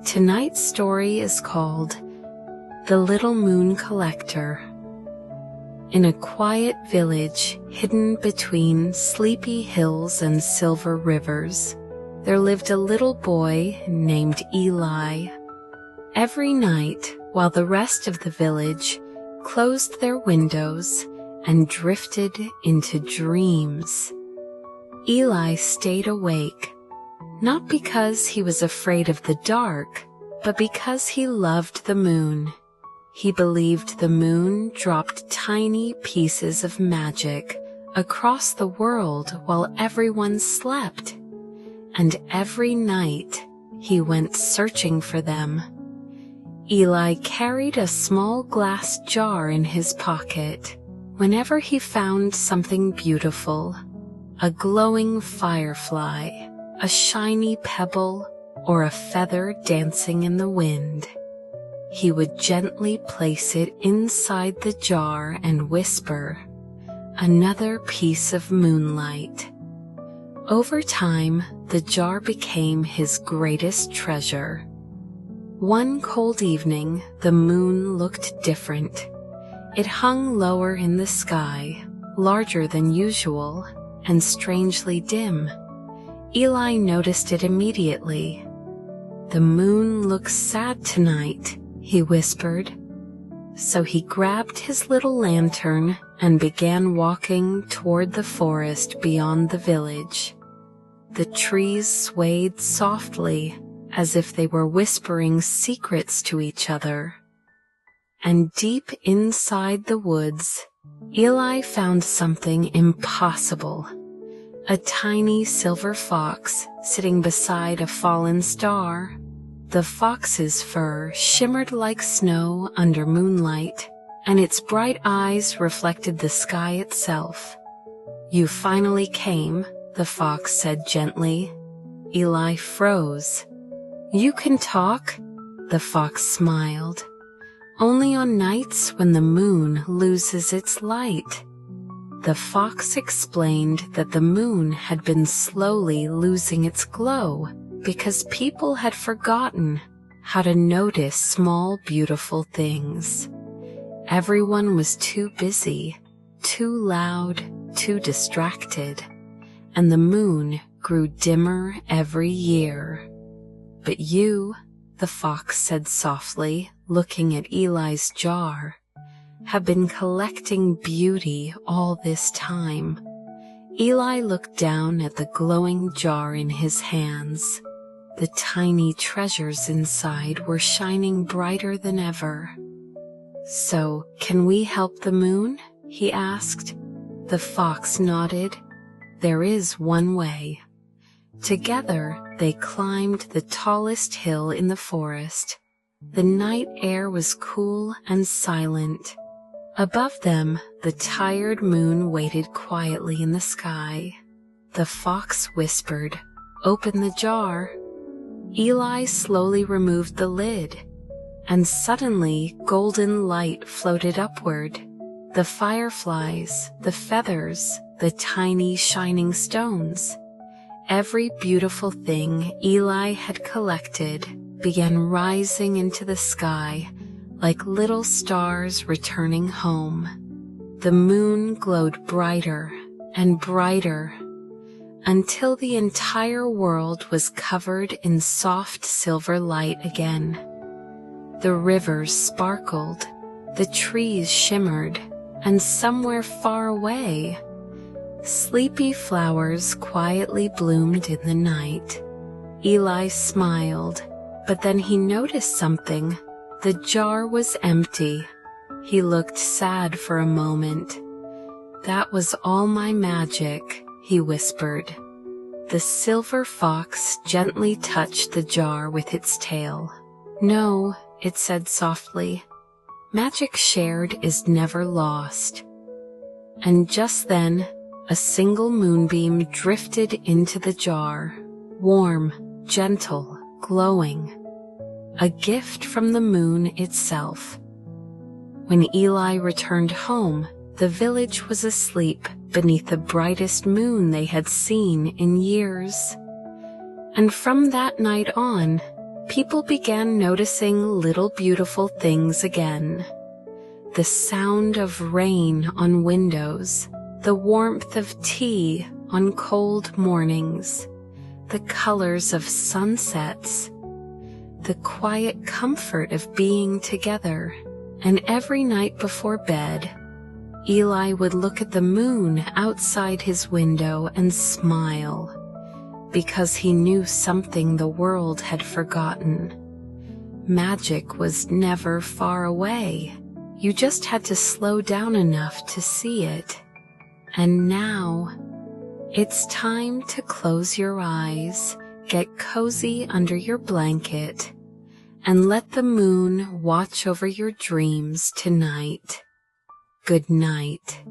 Tonight's story is called The Little Moon Collector. In a quiet village hidden between sleepy hills and silver rivers, there lived a little boy named Eli. Every night, while the rest of the village closed their windows and drifted into dreams, Eli stayed awake, not because he was afraid of the dark, but because he loved the moon. He believed the moon dropped tiny pieces of magic across the world while everyone slept, and every night he went searching for them. Eli carried a small glass jar in his pocket. Whenever he found something beautiful, a glowing firefly, a shiny pebble, or a feather dancing in the wind, he would gently place it inside the jar and whisper, "Another piece of moonlight." Over time, the jar became his greatest treasure. One cold evening, the moon looked different. It hung lower in the sky, larger than usual, and strangely dim. Eli noticed it immediately. "The moon looks sad tonight," he whispered. So he grabbed his little lantern and began walking toward the forest beyond the village. The trees swayed softly, as if they were whispering secrets to each other. And deep inside the woods, Eli found something impossible. A tiny silver fox sitting beside a fallen star. The fox's fur shimmered like snow under moonlight, and its bright eyes reflected the sky itself. "You finally came," the fox said gently. Eli froze. "You can talk?" The fox smiled. "Only on nights when the moon loses its light." The fox explained that the moon had been slowly losing its glow because people had forgotten how to notice small, beautiful things. Everyone was too busy, too loud, too distracted, and the moon grew dimmer every year. "But you," the fox said softly, looking at Eli's jar, "have been collecting beauty all this time." Eli looked down at the glowing jar in his hands. The tiny treasures inside were shining brighter than ever. "So, can we help the moon?" he asked. The fox nodded. "There is one way." Together, they climbed the tallest hill in the forest. The night air was cool and silent. Above them, the tired moon waited quietly in the sky. The fox whispered, "Open the jar." Eli slowly removed the lid, and suddenly golden light floated upward. The fireflies, the feathers, the tiny shining stones. Every beautiful thing Eli had collected began rising into the sky like little stars returning home. The moon glowed brighter and brighter until the entire world was covered in soft silver light again. The rivers sparkled, the trees shimmered, and somewhere far away, sleepy flowers quietly bloomed in the night. Eli smiled, but then he noticed something. The jar was empty. He looked sad for a moment. "That was all my magic," he whispered. The silver fox gently touched the jar with its tail. "No," it said softly. "Magic shared is never lost." And just then, a single moonbeam drifted into the jar, warm, gentle, glowing. A gift from the moon itself. When Eli returned home, the village was asleep beneath the brightest moon they had seen in years. And from that night on, people began noticing little beautiful things again. The sound of rain on windows, the warmth of tea on cold mornings, the colors of sunsets, the quiet comfort of being together. And every night before bed, Eli would look at the moon outside his window and smile, because he knew something the world had forgotten. Magic was never far away. You just had to slow down enough to see it. And now, it's time to close your eyes, get cozy under your blanket, and let the moon watch over your dreams tonight. Good night.